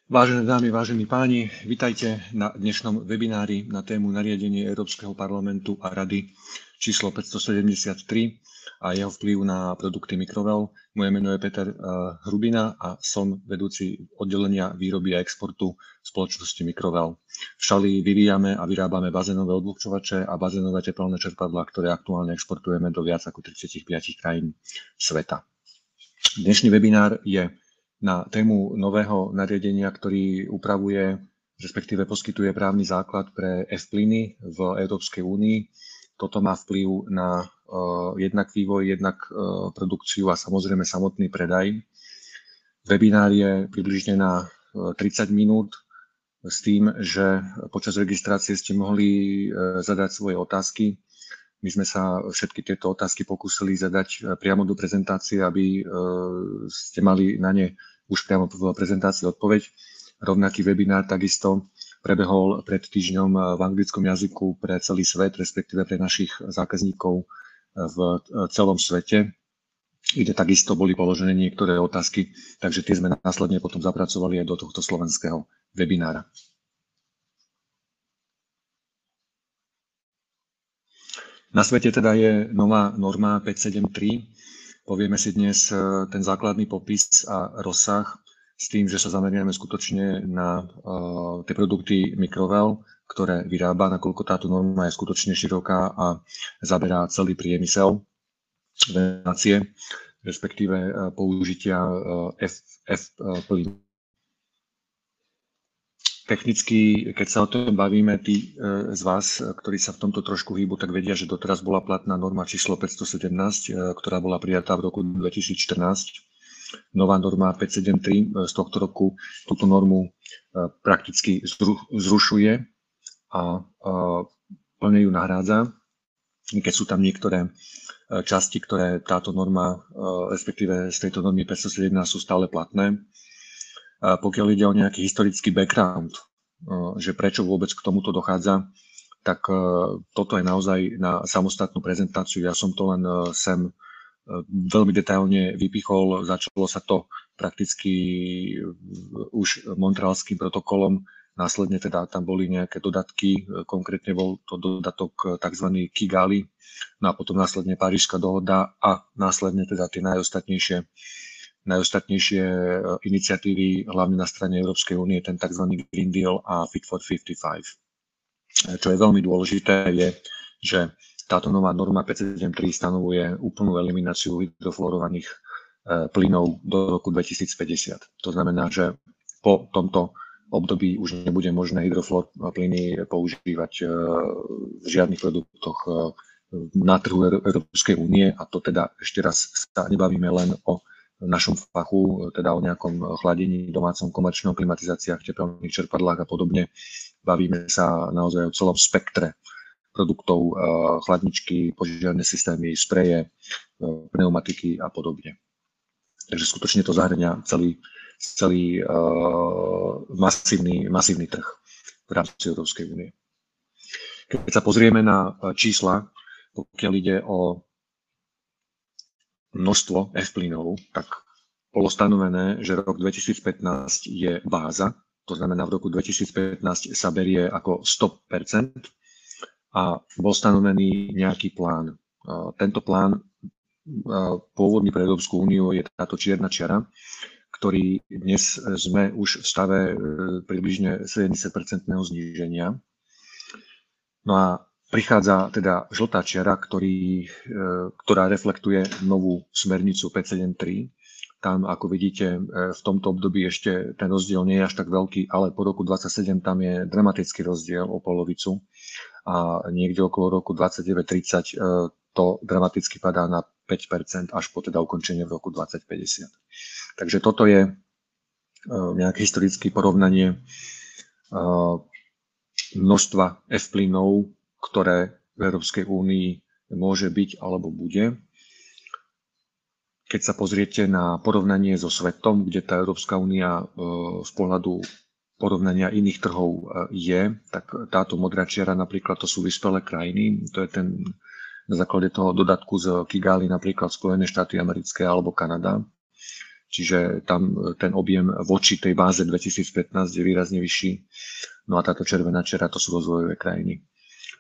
Vážené dámy, vážení páni, vitajte na dnešnom webinári na tému nariadenie Európskeho parlamentu a Rady číslo 573 a jeho vplyv na produkty Mikrovel. Moje meno je Peter Hrubina a som vedúci oddelenia výroby a exportu spoločnosti Mikrovel. V Šali vyvíjame a vyrábame bazénové odvlhčovače a bazénové teplné čerpadlá, ktoré aktuálne exportujeme do viac ako 35 krajín sveta. Dnešný webinár je na tému nového nariadenia, ktorý upravuje, respektíve poskytuje právny základ pre F-plyny v Európskej únii. Toto má vplyv na jednak vývoj, jednak produkciu a samozrejme samotný predaj. Webinár je približne na 30 minút s tým, že počas registrácie ste mohli zadať svoje otázky. My sme sa všetky tieto otázky pokúsili zadať priamo do prezentácie, aby ste mali na ne už priamo v prezentácii odpoveď. Rovnaký webinár takisto prebehol pred týždňom v anglickom jazyku pre celý svet, respektíve pre našich zákazníkov v celom svete, kde takisto boli položené niektoré otázky, takže tie sme následne potom zapracovali aj do tohto slovenského webinára. Na svete teda je nová norma 573. Povieme si dnes ten základný popis a rozsah s tým, že sa zameriame skutočne na tie produkty Mikrovel, ktoré vyrába, nakoľko táto norma je skutočne široká a zaberá celý priemysel venácie, respektíve použitia F-plynu. Technicky, keď sa o tom bavíme, tí z vás, ktorí sa v tomto trošku hýbu, tak vedia, že doteraz bola platná norma číslo 517, ktorá bola prijatá v roku 2014. Nová norma 573 z tohto roku túto normu prakticky zrušuje a plne ju nahrádza, keď sú tam niektoré časti, ktoré táto norma, respektíve z tejto normy 517 sú stále platné. Pokiaľ ide o nejaký historický background, že prečo vôbec k tomuto dochádza, tak toto je naozaj na samostatnú prezentáciu. Ja som to len sem veľmi detailne vypichol. Začalo sa to prakticky už Montrealským protokolom. Následne teda tam boli nejaké dodatky, konkrétne bol to dodatok tzv. Kigali, no a potom následne Parížska dohoda a následne teda tie najostatnejšie iniciatívy, hlavne na strane Európskej únie, ten tzv. Green Deal a Fit for 55. Čo je veľmi dôležité, je, že táto nová norma 573 stanovuje úplnú elimináciu hydrofluorovaných plynov do roku 2050. To znamená, že po tomto období už nebude možné hydrofluorplyny používať v žiadnych produktoch na trhu Európskej únie, a to teda ešte raz sa nebavíme len o našom fachu, teda o nejakom chladení, domácom komerčnom, klimatizáciách, teplných čerpadlách a podobne. Bavíme sa naozaj o celom spektre produktov, chladničky, požiarne systémy, spreje, pneumatiky a podobne. Takže skutočne to zahŕňa celý masívny trh v rámci Európskej únie. Keď sa pozrieme na čísla, pokiaľ ide o množstvo F-plynov, tak bolo stanovené, že rok 2015 je báza, to znamená v roku 2015 sa berie ako 100% a bol stanovený nejaký plán. Tento plán pôvodný pre Európsku úniu je táto čierna čiara, ktorý dnes sme už v stave približne 70% zníženia. No a prichádza teda žltá čiara, ktorá reflektuje novú smernicu 573. Tam, ako vidíte, v tomto období ešte ten rozdiel nie je až tak veľký, ale po roku 2027 tam je dramatický rozdiel o polovicu a niekde okolo roku 29-30 to dramaticky padá na 5% až po teda ukončenie v roku 2050. Takže toto je nejaké historické porovnanie množstva F-plynov, ktoré v Európskej únii môže byť alebo bude. Keď sa pozriete na porovnanie so svetom, kde tá Európska únia z pohľadu porovnania iných trhov je, tak táto modrá čiara napríklad to sú vyspelé krajiny, to je na základe toho dodatku z Kigali napríklad Spojené štáty americké alebo Kanada. čiže tam ten objem voči tej báze 2015 je výrazne vyšší. No a táto červená čiara to sú rozvojové krajiny.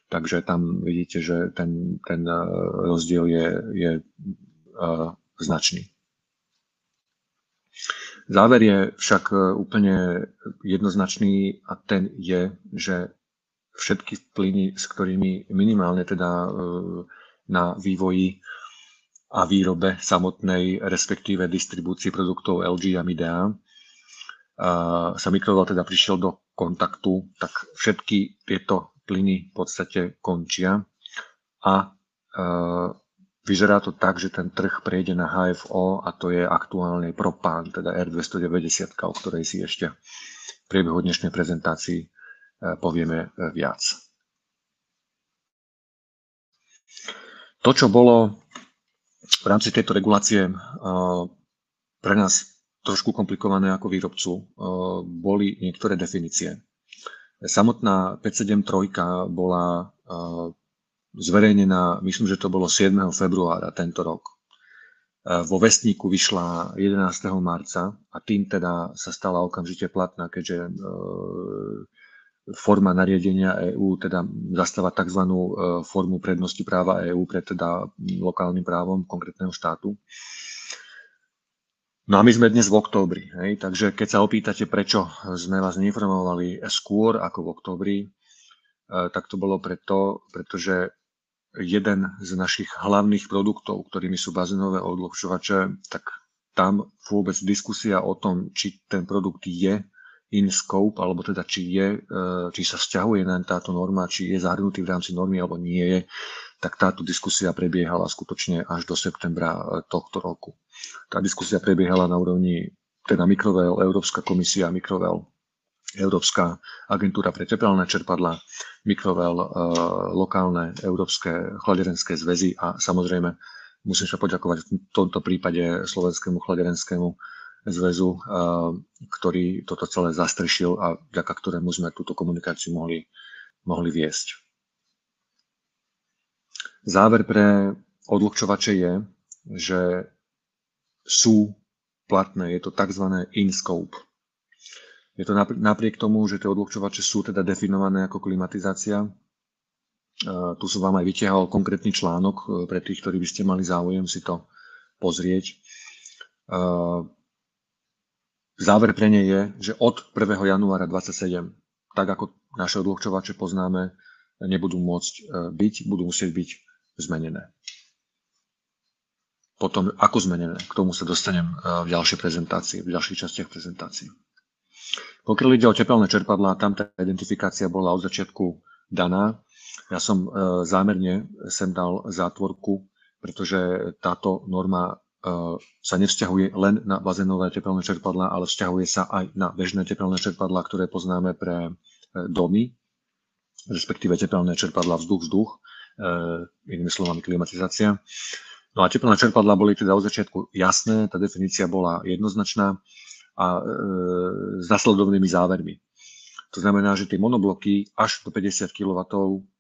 Takže tam vidíte, že ten rozdiel je značný. Záver je však úplne jednoznačný a ten je, že všetky plyny, s ktorými minimálne teda na vývoji a výrobe samotnej, respektíve distribúcii produktov LG a Midea, sa mikroval teda prišiel do kontaktu, tak všetky tieto plyny v podstate končia a vyzerá to tak, že ten trh prejde na HFO a to je aktuálne propán, teda R290, o ktorej si ešte v priebehu dnešnej prezentácii povieme viac. To, čo bolo v rámci tejto regulácie pre nás trošku komplikované ako výrobcu, boli niektoré definície. Samotná 573 bola zverejnená, myslím, že to bolo 7. februára tento rok. Vo Vestníku vyšla 11. marca a tým teda sa stala okamžite platná, keďže forma nariadenia EÚ teda zastáva tzv. Formu prednosti práva EÚ pred teda lokálnym právom konkrétneho štátu. No a my sme dnes v októbri, hej? Takže keď sa opýtate, prečo sme vás neinformovali skôr ako v októbri, tak to bolo pretože jeden z našich hlavných produktov, ktorými sú bazénové odľahčovače, tak tam vôbec diskusia o tom, či ten produkt je in scope, alebo teda či sa vzťahuje na táto norma, či je zahrnutý v rámci normy, alebo nie je, tak táto diskusia prebiehala skutočne až do septembra tohto roku. Tá diskusia prebiehala na úrovni teda Mikrovel, Európska komisia, Mikrovel, Európska agentúra pre tepelné čerpadlá, Mikrovel, lokálne európske chladerenské zväzy a samozrejme musím sa poďakovať v tomto prípade Slovenskému chladerenskému zväzu, ktorý toto celé zastrešil a vďaka ktorému sme túto komunikáciu mohli viesť. Záver pre odľahčovače je, že sú platné, je to tzv. In-scope. Je to napriek tomu, že tie odľahčovače sú teda definované ako klimatizácia. Tu som vám aj vytiahol konkrétny článok pre tých, ktorí by ste mali záujem si to pozrieť. Záver pre ne je, že od 1. januára 2027, tak ako naše odľahčovače poznáme, nebudú môcť byť, budú musieť byť zmenené. Potom, ako zmenené, k tomu sa dostanem v ďalšej prezentácii, v ďalších častiach prezentácií. Pokiaľ ide o tepelné čerpadlá, tam tá identifikácia bola od začiatku daná. Ja som zámerne sem dal zátvorku, pretože táto norma sa nevzťahuje len na bazénové tepelné čerpadlá, ale vzťahuje sa aj na bežné tepelné čerpadlá, ktoré poznáme pre domy, respektíve tepelné čerpadlá vzduch-vzduch, inými slovami klimatizácia. No a tepelné čerpadlá boli teda od začiatku jasné, tá definícia bola jednoznačná a s nasledovnými závermi. To znamená, že tie monobloky až do 50 kW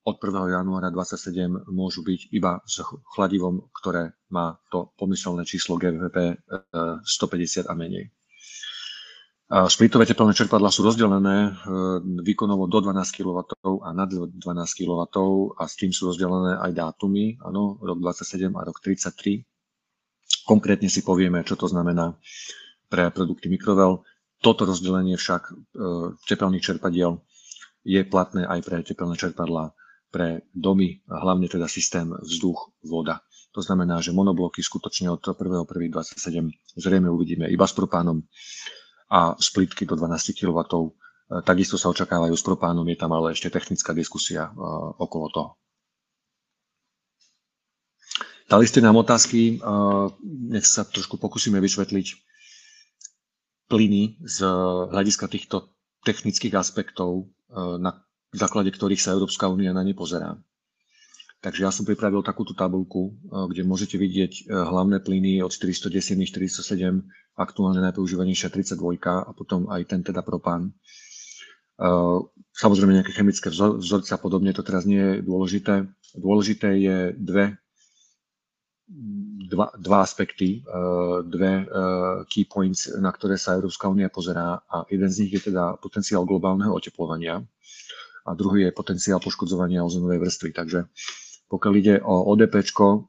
od 1. januára 2027 môžu byť iba s chladivom, ktoré má to pomyselné číslo GVP 150 a menej. Splitové tepelné čerpadlá sú rozdelené výkonovo do 12 kW a nad 12 kW a s tým sú rozdelené aj dátumy, áno, rok 27 a rok 33. Konkrétne si povieme, čo to znamená pre produkty Mikrovel. Toto rozdelenie však tepelných čerpadiel je platné aj pre tepelné čerpadlá pre domy, a hlavne teda systém vzduch, voda. To znamená, že monobloky skutočne od 1.1.27 zrejme uvidíme iba s propánom a splitky do 12 kW. Takisto sa očakávajú s propánom, je tam ale ešte technická diskusia okolo toho. Dali ste nám otázky, nech sa trošku pokúsime vysvetliť plyny z hľadiska týchto technických aspektov, na základe ktorých sa Európska únia na ne pozerá. Takže ja som pripravil takúto tabuľku, kde môžete vidieť hlavné plyny od 410, 407, aktuálne najpoužívanejšia 32 a potom aj ten teda propán. Samozrejme nejaké chemické vzorce a podobne, to teraz nie je dôležité. Dôležité je dva aspekty, dve key points, na ktoré sa Európska únia pozerá, a jeden z nich je teda potenciál globálneho oteplovania a druhý je potenciál poškodzovania ozonovej vrstvy. Takže pokiaľ ide o ODPčko,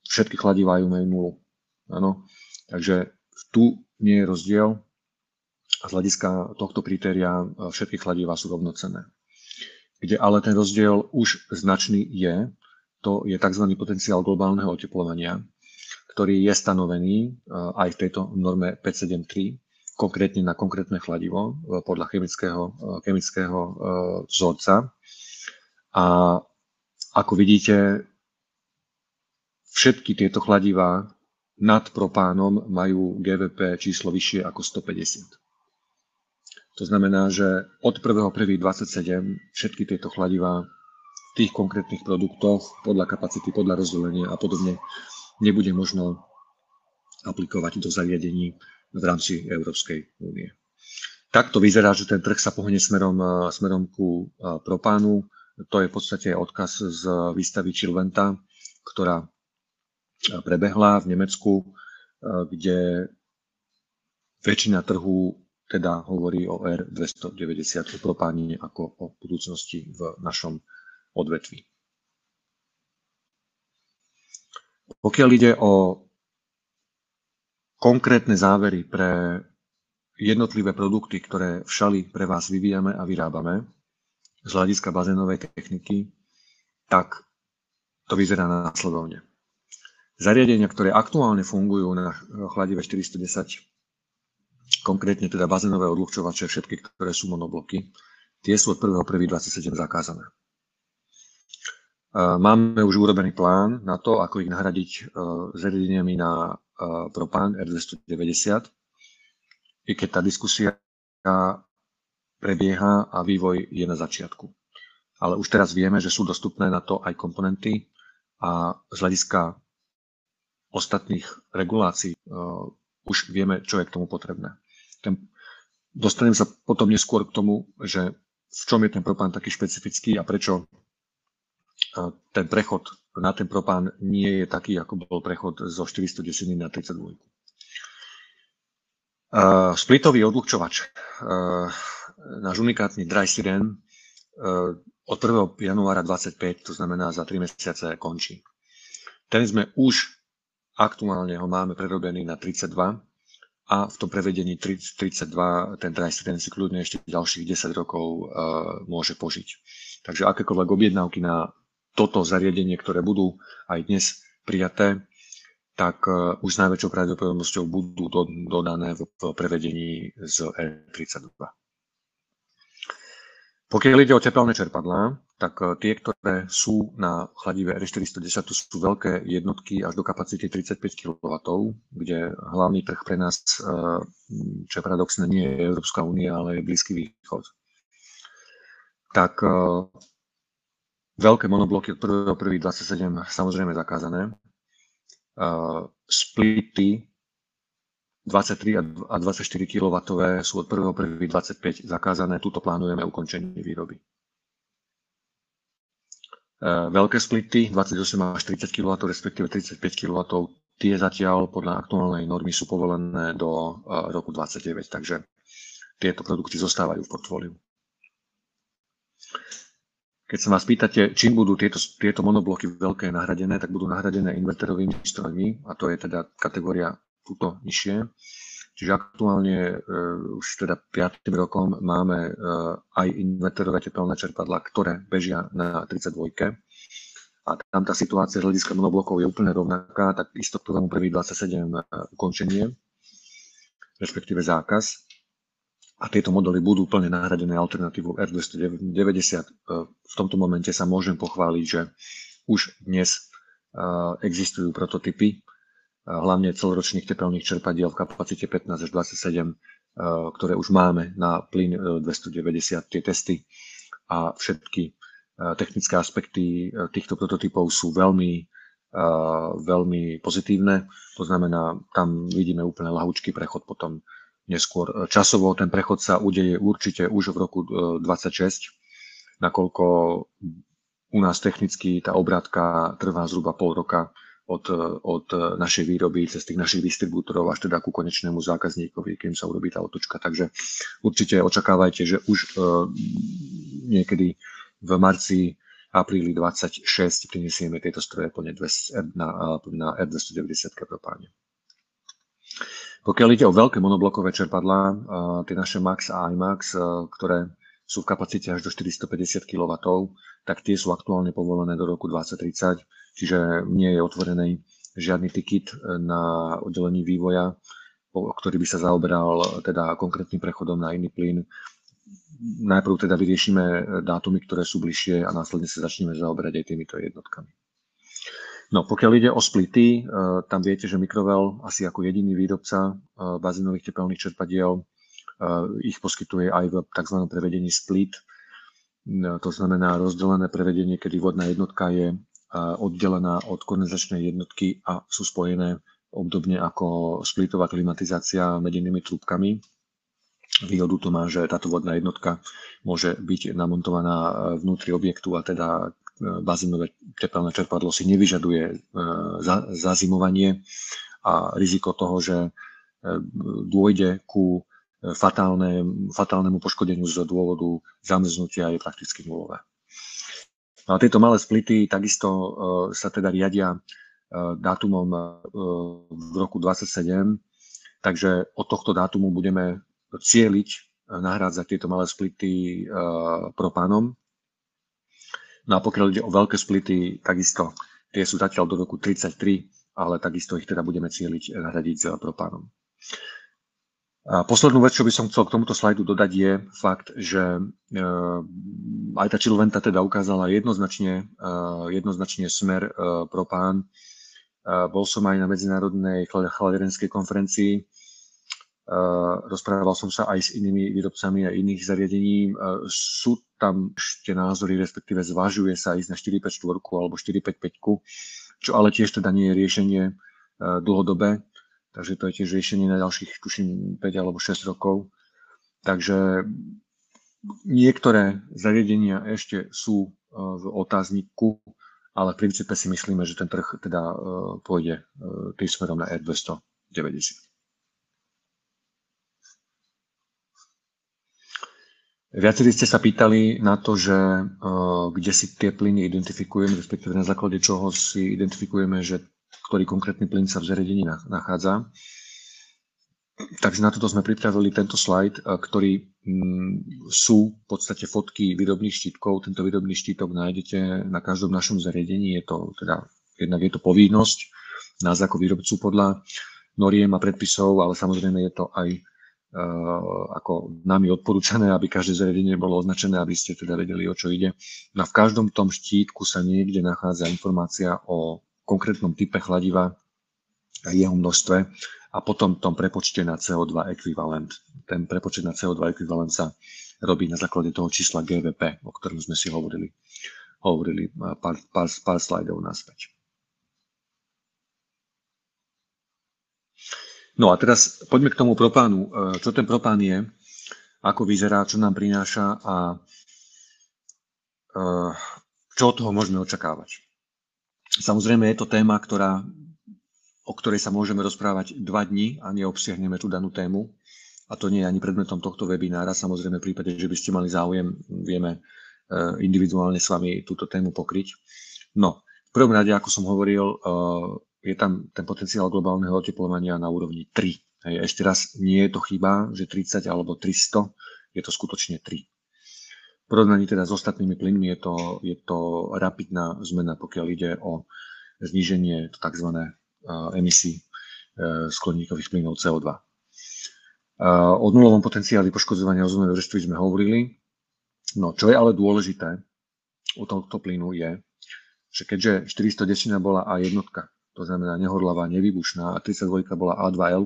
všetky chladivá majú nulu. Áno. Takže tu nie je rozdiel a z hľadiska tohto kritéria všetky chladivá sú rovnocenné. Kde ale ten rozdiel už značný je, to je tzv. Potenciál globálneho oteplovania, ktorý je stanovený aj v tejto norme 573, konkrétne na konkrétne chladivo podľa chemického vzorca. A ako vidíte, všetky tieto chladivá nad propánom majú GVP číslo vyššie ako 150. To znamená, že od 1.1.27 všetky tieto chladivá v tých konkrétnych produktoch podľa kapacity, podľa rozdelenia a podobne nebude možno aplikovať do zariadení v rámci Európskej únie. Takto vyzerá, že ten trh sa pohne smerom ku propánu. To je v podstate odkaz z výstavy Chillventa, ktorá prebehla v Nemecku, kde väčšina trhu teda hovorí o R290, o propáne ako o budúcnosti v našom odvetví. Pokiaľ ide o konkrétne závery pre jednotlivé produkty, ktoré v Šali pre vás vyvíjame a vyrábame z hľadiska bazénovej techniky, tak to vyzerá následovne. Zariadenia, ktoré aktuálne fungujú na chladive 410, konkrétne teda bazénové odľahčovače, všetky, ktoré sú monobloky, tie sú od 1.1.27 zakázané. Máme už urobený plán na to, ako ich nahradiť zariadeniami na propán R290, i keď tá diskusia prebieha a vývoj je na začiatku. Ale už teraz vieme, že sú dostupné na to aj komponenty a z hľadiska ostatných regulácií už vieme, čo je k tomu potrebné. Dostanem sa potom neskôr k tomu, že v čom je ten propán taký špecifický a prečo ten prechod na ten propán nie je taký, ako bol prechod zo 410 na 32. Splitový odľahčovač, náš unikátny Dry Siren, od 1. januára 2025, to znamená za 3 mesiace, končí. Ten sme už aktuálne ho máme prerobený na 32 a v tom prevedení 32 ten Dry Siren si kľudne ešte ďalších 10 rokov môže požiť. Takže akékoľvek objednávky na toto zariadenie, ktoré budú aj dnes prijaté, tak už s najväčšou pravdepodobnosťou budú dodané v prevedení z R32. Pokiaľ ide o tepelné čerpadlá, tak tie, ktoré sú na chladive R410, sú veľké jednotky až do kapacity 35 kW, kde hlavný trh pre nás, čo je paradoxné, nie je Európska únia, ale je Blízky východ. Tak veľké monobloky od 1.1.27 samozrejme zakázané. Splity 23 a 24 kW sú od 1.1.25 zakázané. Tuto plánujeme ukončenie výroby. Veľké splity 28 až 30 kW, respektíve 35 kW, tie zatiaľ podľa aktuálnej normy sú povolené do roku 2029, takže tieto produkty zostávajú v portfóliu. Keď sa vás pýtate, čím budú tieto monobloky veľké nahradené, tak budú nahradené inverterovými strojmi, a to je teda kategória túto nižšie. Čiže aktuálne už teda 5. rokom máme aj inverterové tepelné čerpadlá, ktoré bežia na 32. A tam tá situácia z hľadiska monoblokov je úplne rovnaká, tak isto k 1.1.27 ukončenie, respektíve zákaz. A tieto modely budú plne nahradené alternatívou R290. V tomto momente sa môžem pochváliť, že už dnes existujú prototypy, hlavne celoročných tepelných čerpadiel v kapacite 15 až 27, ktoré už máme na plyn 290. Tie testy a všetky technické aspekty týchto prototypov sú veľmi pozitívne. To znamená, tam vidíme úplne ľahúčky prechod potom neskôr. Časovo ten prechod sa udeje určite už v roku 2026, nakoľko u nás technicky tá obrátka trvá zhruba pol roka od našej výroby cez tých našich distribútorov až teda ku konečnému zákazníkovi, kým sa urobí tá otočka. Takže určite očakávajte, že už niekedy v marci, apríli 26 prinesieme tieto stroje plne na R290 propáne. Pokiaľ ide o veľké monoblokové čerpadlá, tie naše Max a iMax, ktoré sú v kapacite až do 450 kW, tak tie sú aktuálne povolené do roku 2030, čiže nie je otvorený žiadny ticket na oddelení vývoja, ktorý by sa zaoberal teda konkrétnym prechodom na iný plyn. Najprv teda vyriešime dátumy, ktoré sú bližšie a následne sa začneme zaoberať aj týmito jednotkami. No, pokiaľ ide o splity, tam viete, že Microvel asi ako jediný výrobca bazénových tepelných čerpadiel ich poskytuje aj v tzv. Prevedení split. To znamená rozdelené prevedenie, kedy vodná jednotka je oddelená od kondenzačnej jednotky a sú spojené obdobne ako splitová klimatizácia medennými trúbkami. Výhodu to má, že táto vodná jednotka môže byť namontovaná vnútri objektu a teda bazénové tepelné čerpadlo si nevyžaduje zazimovanie a riziko toho, že dôjde ku fatálnemu poškodeniu z dôvodu zamrznutia je prakticky nulové. A tieto malé splity takisto sa teda riadia dátumom v roku 27, takže od tohto dátumu budeme cieliť nahrádzať tieto malé splity propánom. No a pokiaľ ide o veľké splity, takisto tie sú zatiaľ do roku 33, ale takisto ich teda budeme cieliť nahradiť s propánom. A poslednú vec, čo by som chcel k tomuto slajdu dodať, je fakt, že aj tá Chilventa teda ukázala jednoznačne smer propán. Bol som aj na medzinárodnej chladiarenskej konferencii, rozprával som sa aj s inými výrobcami a iných zariadení. Sú tam ešte názory, respektíve zvažuje sa ísť na 454 alebo 455, čo ale tiež teda nie je riešenie dlhodobé. Takže to je tiež riešenie na ďalších, tuším, 5 alebo 6 rokov. Takže niektoré zariadenia ešte sú v otázniku, ale v princípe si myslíme, že ten trh teda pôjde tým smerom na R290. Viacerí ste sa pýtali na to, že kde si tie plyny identifikujeme, respektíve na základe čoho si identifikujeme, že ktorý konkrétny plyn sa v zariadení nachádza. Takže na toto sme pripravili tento slajd, ktorý sú v podstate fotky výrobných štítkov. Tento výrobný štítok nájdete na každom našom zariadení. Je to teda, jednak je to povinnosť nás ako výrobcu podľa noriem a predpisov, ale samozrejme je to aj ako nami odporúčané, aby každé zariadenie bolo označené, aby ste teda vedeli, o čo ide. No v každom tom štítku sa niekde nachádza informácia o konkrétnom type chladiva a jeho množstve a potom tom prepočte na CO2 ekvivalent. Ten prepočet na CO2 ekvivalent sa robí na základe toho čísla GVP, o ktorom sme si hovorili pár slajdov naspäť. No a teraz poďme k tomu propánu. Čo ten propán je, ako vyzerá, čo nám prináša a čo od toho môžeme očakávať. Samozrejme je to téma, o ktorej sa môžeme rozprávať 2 dni a neobsiahneme tú danú tému. A to nie je ani predmetom tohto webinára. Samozrejme v prípade, že by ste mali záujem, vieme individuálne s vami túto tému pokryť. No, v prvom rade, ako som hovoril, je tam ten potenciál globálneho oteplovania na úrovni 3. Ešte raz, nie je to chyba, že 30 alebo 300, je to skutočne 3. V porovnaní teda s ostatnými plynmi je to rapidná zmena, pokiaľ ide o zníženie tzv. Emisí skleníkových plynov CO2. O nulovom potenciáli poškodzovania ozónovej vrstvy sme hovorili. No, čo je ale dôležité u tohto plynu je, že keďže 410 bola A1, to znamená nehorlavá, nevybušná, a 32 bola A2L,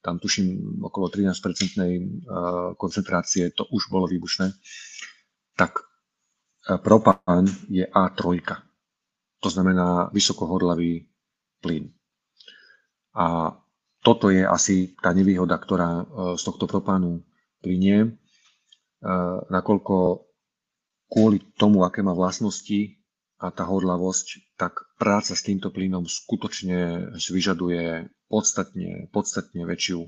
tam tuším okolo 13% koncentrácie, to už bolo výbušné, tak propán je A3. To znamená vysokohorlavý plyn. A toto je asi tá nevýhoda, ktorá z tohto propánu plynie, nakoľko kvôli tomu, aké má vlastnosti a tá horľavosť, tak práca s týmto plynom skutočne vyžaduje podstatne väčšiu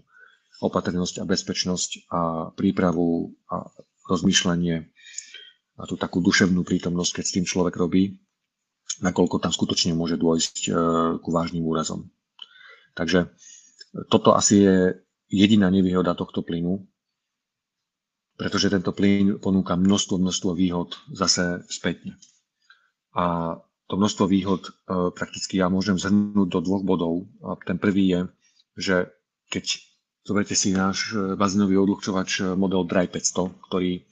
opatrnosť a bezpečnosť a prípravu a rozmýšľanie a tú takú duševnú prítomnosť, keď s tým človek robí, nakoľko tam skutočne môže dôjsť ku vážnym úrazom. Takže toto asi je jediná nevýhoda tohto plynu, pretože tento plyn ponúka množstvo výhod zase spätne. A to množstvo výhod prakticky ja môžem zhrnúť do 2 bodov. A ten prvý je, že keď zoberte si náš bazénový odľahčovač model Dry 500, ktorý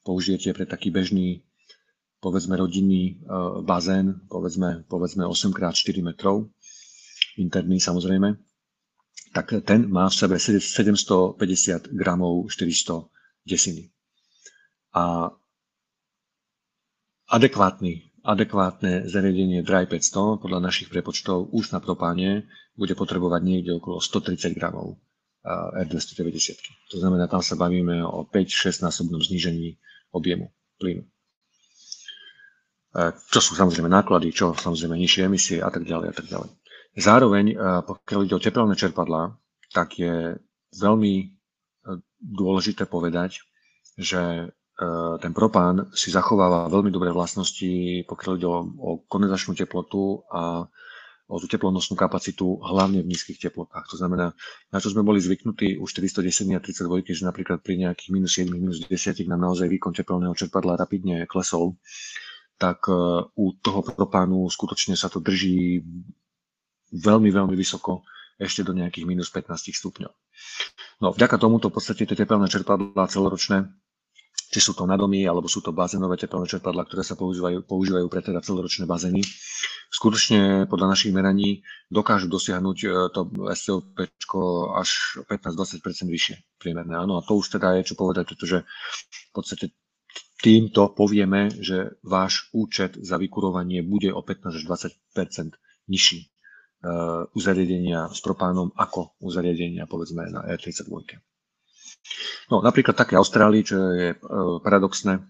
použijete pre taký bežný, povedzme rodinný bazén, povedzme 8x4 metrov, interný samozrejme, tak ten má v sebe 750 gramov 400 desiny. A adekvátne zariadenie Dry 500 podľa našich prepočtov už na propáne bude potrebovať niekde okolo 130 gramov R290. To znamená, tam sa bavíme o 5-6 násobnom znížení objemu plynu. Čo sú samozrejme náklady, čo samozrejme nižšie emisie a tak ďalej a tak ďalej. Zároveň, pokiaľ ide o tepelné čerpadlá, tak je veľmi dôležité povedať, že ten propán si zachováva veľmi dobré vlastnosti, pokiaľ ide o kondenzačnú teplotu a o tú teplonosnú kapacitu, hlavne v nízkych teplotách. To znamená, na čo sme boli zvyknutí už 410 a 32, že napríklad pri nejakých -7, -10 nám naozaj výkon tepelného čerpadla rapidne klesol, tak u toho propánu skutočne sa to drží veľmi vysoko, ešte do nejakých -15 stupňov. No, vďaka tomuto v podstate tie tepelné čerpadlá celoročné, či sú to nadomy, alebo sú to bazénové tepelné čerpadlá, ktoré sa používajú pre teda celoročné bazény, skutočne podľa našich meraní dokážu dosiahnuť to SCOP až 15-20% vyššie priemerné. Áno, a to už teda je čo povedať, pretože v podstate týmto povieme, že váš účet za vykurovanie bude o 15 až 20% nižší u zariadenia s propánom ako u zariadenia povedzme na R32. No, napríklad také Austrálii, čo je paradoxné,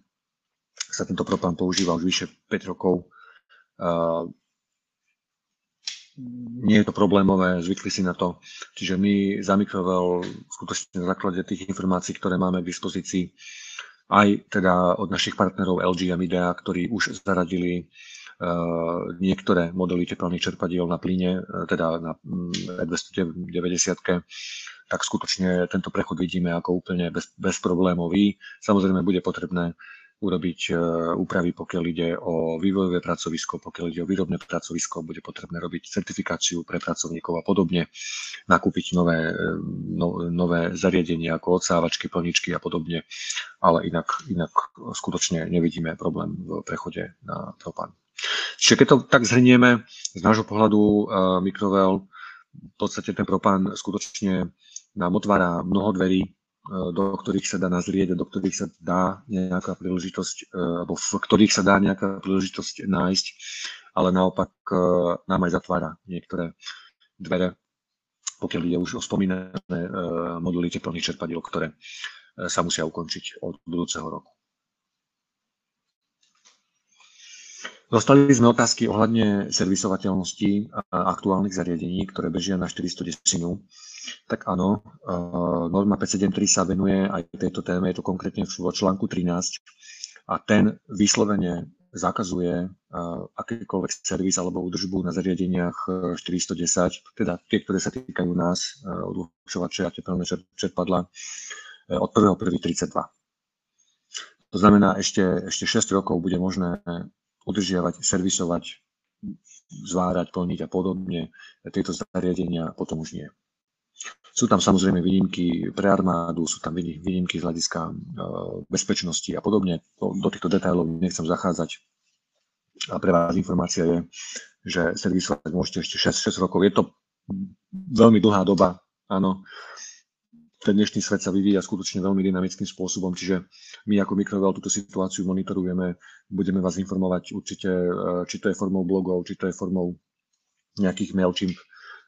sa tento propán používa už vyše 5 rokov. Nie je to problémové, zvykli si na to. Čiže my za Microvel skutočne na základe tých informácií, ktoré máme k dispozícii, aj teda od našich partnerov LG a Midea, ktorí už zaradili niektoré modely tepelných čerpadiel na plyne, teda na R290, tak skutočne tento prechod vidíme ako úplne bezproblémový. Samozrejme bude potrebné urobiť úpravy, pokiaľ ide o vývojové pracovisko, pokiaľ ide o výrobné pracovisko, bude potrebné robiť certifikáciu pre pracovníkov a podobne, nakúpiť nové zariadenia ako odsávačky, plničky a podobne, ale inak skutočne nevidíme problém v prechode na propán. Čiže keď to tak zhrnieme, z nášho pohľadu Microvel, v podstate ten propán skutočne nám otvára mnoho dverí, do ktorých sa dá nazrieť, do ktorých sa dá nejaká príležitosť, alebo v ktorých sa dá nejaká príležitosť nájsť, ale naopak nám aj zatvára niektoré dvere, pokiaľ ide už o spomínané moduly teplných čerpadiel, ktoré sa musia ukončiť od budúceho roku. Dostali sme otázky ohľadne servisovateľnosti aktuálnych zariadení, ktoré bežia na 410. Tak áno, norma 573 sa venuje aj tejto téme, je to konkrétne v článku 13 a ten vyslovene zakazuje akýkoľvek servis alebo údržbu na zariadeniach 410, teda tie, ktoré sa týkajú nás, odľahčovače a tepelné čerpadlá, od 1.1.32. To znamená, ešte 6 rokov bude možné udržiavať, servisovať, zvárať, plniť a podobne tieto zariadenia, potom už nie. Sú tam samozrejme výnimky pre armádu, sú tam výnimky z hľadiska bezpečnosti a podobne. Do týchto detailov nechcem zachádzať. A pre vás informácia je, že servisovať môžete ešte 6 rokov. Je to veľmi dlhá doba, áno. Ten dnešný svet sa vyvíja skutočne veľmi dynamickým spôsobom, čiže my ako Microvel túto situáciu monitorujeme, budeme vás informovať určite, či to je formou blogov, či to je formou nejakých Mailchimp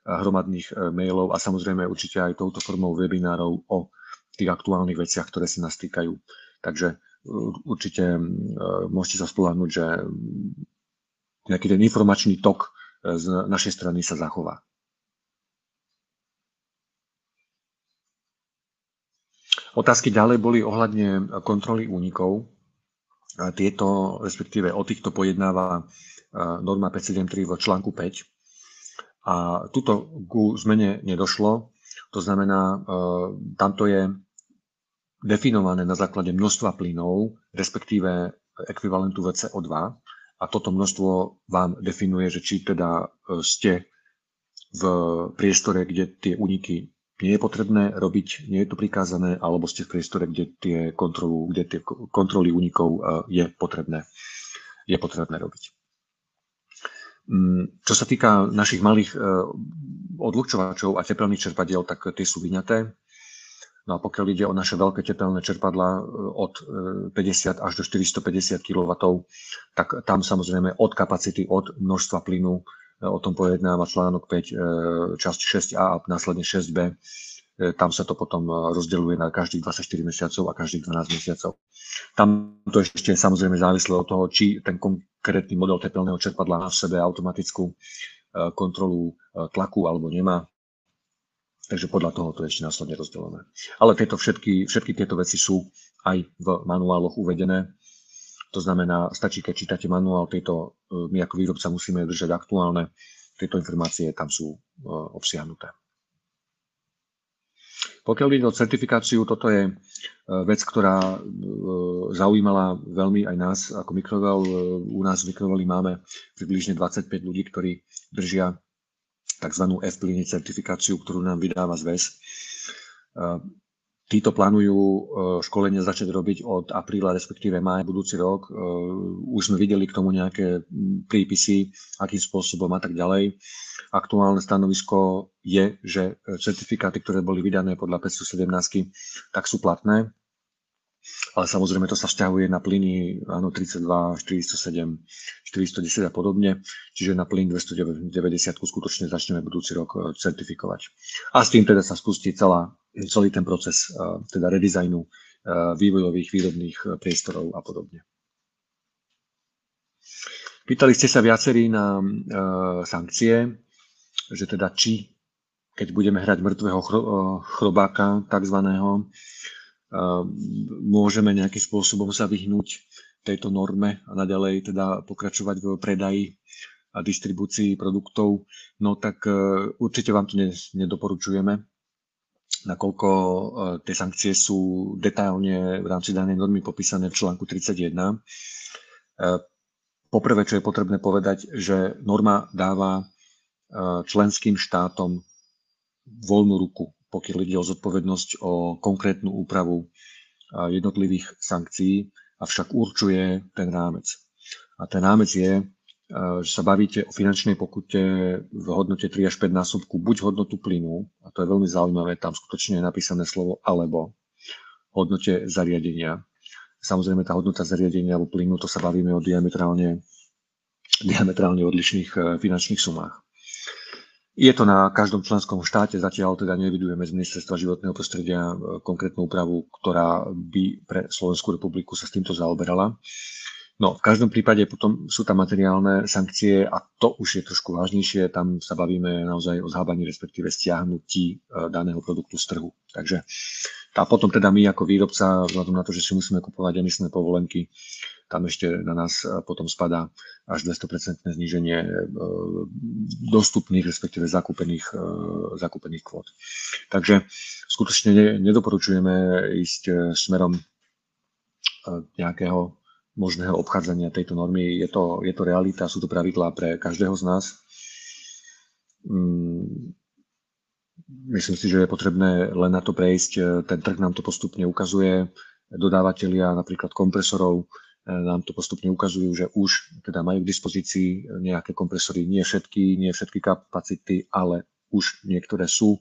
hromadných mailov a samozrejme určite aj touto formou webinárov o tých aktuálnych veciach, ktoré sa nás týkajú. Takže určite môžete sa spoľahnúť, že nejaký ten informačný tok z našej strany sa zachová. Otázky ďalej boli ohľadne kontroly únikov. Tieto, respektíve o týchto pojednáva norma 573 v článku 5. A tuto ku zmene nedošlo. To znamená, tamto je definované na základe množstva plynov, respektíve ekvivalentu VCO2. A toto množstvo vám definuje, že či teda ste v priestore, kde tie úniky nie je potrebné robiť, nie je to prikázané, alebo ste v priestore, kde tie kontroly únikov je potrebné robiť. Čo sa týka našich malých odlučovačov a tepelných čerpadiel, tak tie sú vyňaté. No a pokiaľ ide o naše veľké tepelné čerpadlá od 50 až do 450 kW, tak tam samozrejme od kapacity, od množstva plynu, o tom pojednáva článok 5, časť 6a a následne 6b. Tam sa to potom rozdeľuje na každých 24 mesiacov a každých 12 mesiacov. Tam to ešte samozrejme závislé od toho, či ten konkrétny model tepelného čerpadla má v sebe automatickú kontrolu tlaku alebo nemá. Takže podľa toho to je ešte následne rozdelené. Ale všetky tieto veci sú aj v manuáloch uvedené. To znamená, stačí, keď čítate manuál, my ako výrobca musíme držať aktuálne. Tieto informácie tam sú obsiahnuté. Pokiaľ ide o certifikáciu, toto je vec, ktorá zaujímala veľmi aj nás ako Microvel. U nás v Microveli máme približne 25 ľudí, ktorí držia tzv. F-plyny certifikáciu, ktorú nám vydáva zväz. Títo plánujú školenie začať robiť od apríla, respektíve mája budúci rok. Už sme videli k tomu nejaké prípisy, akým spôsobom a tak ďalej. Aktuálne stanovisko je, že certifikáty, ktoré boli vydané podľa 517, tak sú platné. Ale samozrejme to sa vzťahuje na plyny 32, 407, 410 a podobne. Čiže na plyn 290 skutočne začneme budúci rok certifikovať. A s tým teda sa spustí celý ten proces teda redizajnu vývojových výrobných priestorov a podobne. Pýtali ste sa viacerí na sankcie, že teda keď budeme hrať mŕtvého chrobáka takzvaného, môžeme nejakým spôsobom sa vyhnúť tejto norme a naďalej teda pokračovať v predaji a distribúcii produktov, no tak určite vám to nedoporučujeme, nakoľko tie sankcie sú detailne v rámci danej normy popísané v článku 31. Poprvé, čo je potrebné povedať, že norma dáva členským štátom voľnú ruku, pokiaľ ide o zodpovednosť o konkrétnu úpravu jednotlivých sankcií, avšak určuje ten rámec. A ten rámec je, že sa bavíte o finančnej pokute v hodnote 3 až 5 násobku buď hodnotu plynu, a to je veľmi zaujímavé, tam skutočne je napísané slovo alebo, hodnote zariadenia. Samozrejme tá hodnota zariadenia alebo plynu, to sa bavíme o diametrálne odlišných finančných sumách. Je to na každom členskom štáte, zatiaľ teda nevidujeme z Ministerstva životného prostredia konkrétnu úpravu, ktorá by pre Slovenskú republiku sa s týmto zaoberala. No, v každom prípade potom sú tam materiálne sankcie a to už je trošku vážnejšie, tam sa bavíme naozaj o zhábaní, respektíve stiahnutí daného produktu z trhu. Takže a potom teda my ako výrobca, vzhľadom na to, že si musíme kupovať emisné povolenky, tam ešte na nás potom spadá až 200% zníženie dostupných, respektíve zakúpených kvót. Takže skutočne nedoporučujeme ísť smerom nejakého možného obchádzania tejto normy. Je to realita, sú to pravidlá pre každého z nás. Myslím si, že je potrebné len na to prejsť. Ten trh nám to postupne ukazuje. Dodávateľia napríklad kompresorov nám to postupne ukazujú, že už teda majú k dispozícii nejaké kompresory, nie všetky kapacity, ale už niektoré sú.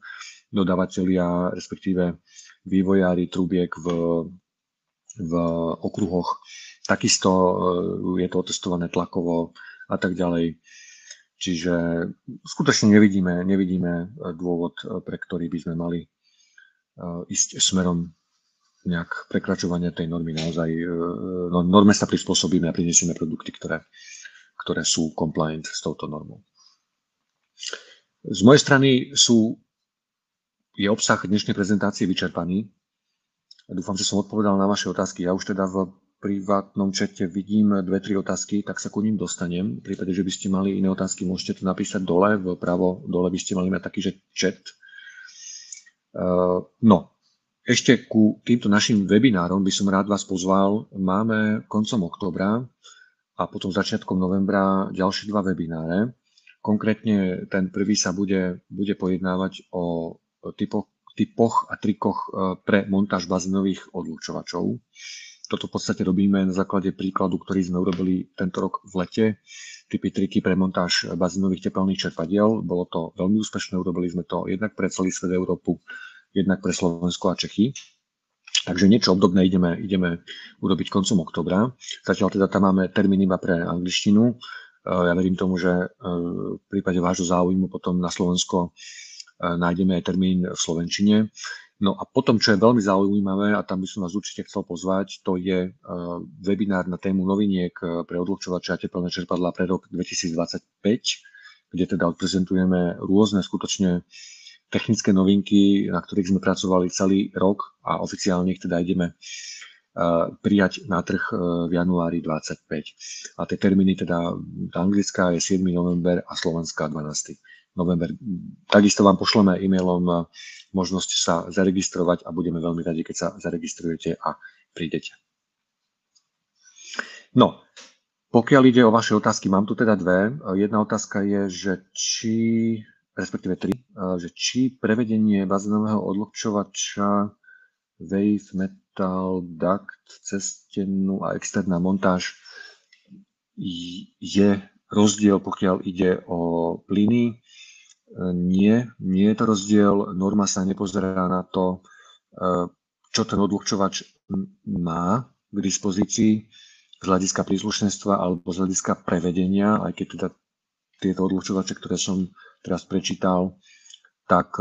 Dodávateľia, respektíve vývojári trubiek v okruhoch. Takisto je to otestované tlakovo a tak ďalej. Čiže skutočne nevidíme dôvod, pre ktorý by sme mali ísť smerom nejak prekračovania tej normy. Naozaj norme sa prispôsobíme a prinesieme produkty, ktoré ktoré sú compliant s touto normou. Z mojej strany je obsah dnešnej prezentácie vyčerpaný. Dúfam, že som odpovedal na vaše otázky. Ja už teda v privátnom čete vidím 2-3 otázky, tak sa ku ním dostanem. V prípade, že by ste mali iné otázky, môžete to napísať dole, vpravo dole by ste mali mať taký, že chat. No, ešte ku týmto našim webinárom by som rád vás pozval. Máme koncom októbra a potom začiatkom novembra ďalšie 2 webináre. Konkrétne ten prvý sa bude pojednávať o typoch a trikoch pre montáž bazénových odlučovačov. Toto v podstate robíme na základe príkladu, ktorý sme urobili tento rok v lete. Typy triky pre montáž bazénových tepelných čerpadiel. Bolo to veľmi úspešné, urobili sme to jednak pre celý svet, Európu, jednak pre Slovensko a Čechy. Takže niečo obdobné ideme urobiť koncom októbra. Zatiaľ teda tam máme termín iba pre angličtinu. Ja verím tomu, že v prípade vášho záujmu potom na Slovensko nájdeme aj termín v slovenčine. No a potom, čo je veľmi zaujímavé, a tam by som vás určite chcel pozvať, to je webinár na tému noviniek pre odlučovače a tepelné čerpadlá pre rok 2025, kde teda odprezentujeme rôzne skutočne technické novinky, na ktorých sme pracovali celý rok a oficiálne ich teda ideme prijať na trh v januári 25. A tie termíny teda anglická je 7. november a slovenská 12. november. Takisto vám pošleme e-mailom možnosť sa zaregistrovať a budeme veľmi radi, keď sa zaregistrujete a prídete. No, pokiaľ ide o vaše otázky, mám tu teda 2. Jedna otázka je, že respektíve 3, že či prevedenie bazénového odľahčovača Wave Metal Duct cez stennú a externá montáž je rozdiel, pokiaľ ide o plyny. Nie je to rozdiel. Norma sa nepozerá na to, čo ten odľahčovač má k dispozícii z hľadiska príslušenstva alebo z hľadiska prevedenia, aj keď teda tieto odľahčovače, ktoré som teraz prečítal, tak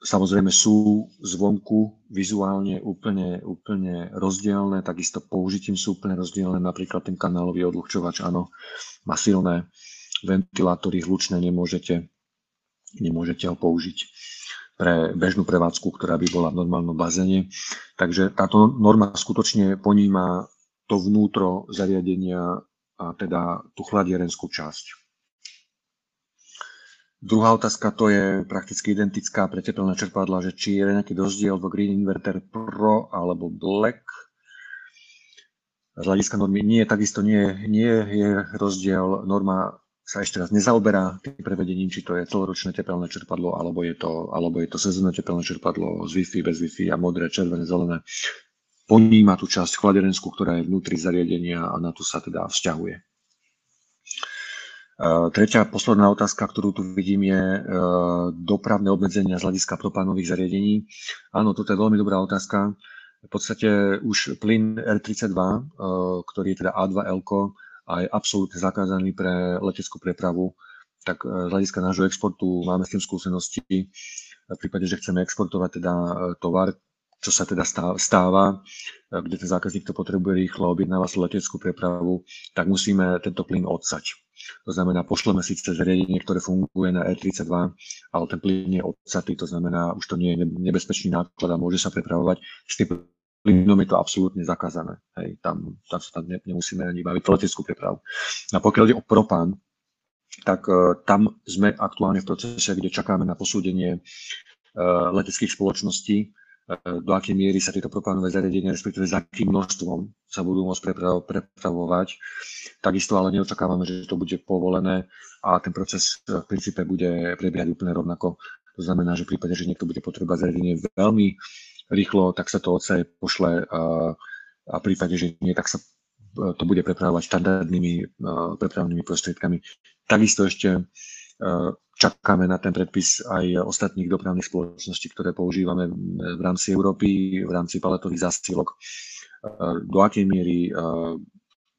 samozrejme sú zvonku vizuálne úplne rozdielne, takisto použitím sú úplne rozdielne, napríklad ten kanálový odľahčovač, áno, má silné ventilátory hlučné, nemôžete ho použiť pre bežnú prevádzku, ktorá by bola v normálnom bazéne. Takže táto norma skutočne poníma to vnútro zariadenia a teda tú chladierenskú časť. Druhá otázka, to je prakticky identická pre tepelné čerpadlá, že či je nejaký rozdiel v Green Inverter Pro alebo Black. Z hľadiska normy takisto nie je rozdiel. Norma sa ešte raz nezaoberá tým prevedením, či to je celoročné tepelné čerpadlo, alebo je to sezónne tepelné čerpadlo z Wi-Fi, bez Wi-Fi a modré, červené, zelené. Poníma tú časť chladerenskú, ktorá je vnútri zariadenia a na to sa teda vzťahuje. Tretia, posledná otázka, ktorú tu vidím, je dopravné obmedzenia z hľadiska propánových zariadení. Áno, toto je veľmi dobrá otázka. V podstate už plyn R32, ktorý je teda A2L, a je absolútne zakázaný pre leteckú prepravu, tak z hľadiska nášho exportu máme s tým skúsenosti. V prípade, že chceme exportovať teda tovar, čo sa teda stáva, kde ten zákazník to potrebuje rýchlo, objednáva si leteckú prepravu, tak musíme tento plyn odsať. To znamená, pošleme síce zariadenie, ktoré funguje na R32, ale ten plyn je odsatý, to znamená, už to nie je nebezpečný náklad a môže sa prepravovať. S tým plynom je to absolútne zakázané. Hej, tam sa nemusíme ani baviť o leteckú prepravu. A pokiaľ ide o propán, tak tam sme aktuálne v procese, kde čakáme na posúdenie leteckých spoločností, do akej miery sa tieto propánové zariadenia, respektíve za akým množstvom sa budú môcť prepravovať. Takisto ale neočakávame, že to bude povolené a ten proces v princípe bude prebiehať úplne rovnako. To znamená, že v prípade, že niekto bude potrebovať zariadenie veľmi rýchlo, tak sa to odsaje pošle a v prípade, že nie, tak sa to bude prepravovať štandardnými prepravnými prostriedkami. Takisto ešte čakáme na ten predpis aj ostatných dopravných spoločností, ktoré používame v rámci Európy, v rámci paletových zásielok. Do akej miery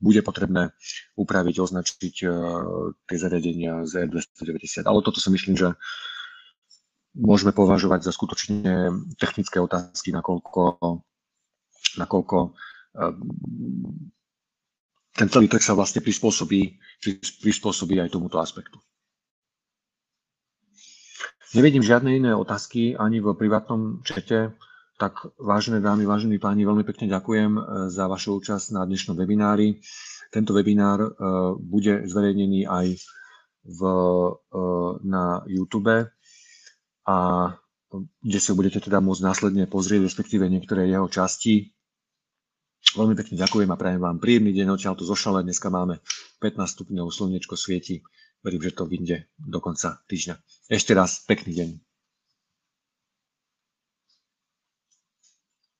bude potrebné upraviť, označiť tie zariadenia z R290. Ale toto si myslím, že môžeme považovať za skutočne technické otázky, nakoľko ten celý trh sa vlastne prispôsobí aj tomuto aspektu. Nevidím žiadne iné otázky ani v privátnom čete, tak vážené dámy, vážení páni, veľmi pekne ďakujem za vašu účasť na dnešnom webinári. Tento webinár bude zverejnený aj na YouTube, a kde sa budete teda môcť následne pozrieť, respektíve niektoré jeho časti. Veľmi pekne ďakujem a prajem vám príjemný deň odtiaľto zo Šale. Dneska máme 15 stupňov, slniečko svieti. Verím, že to vyjde do konca týždňa. Ešte raz pekný deň.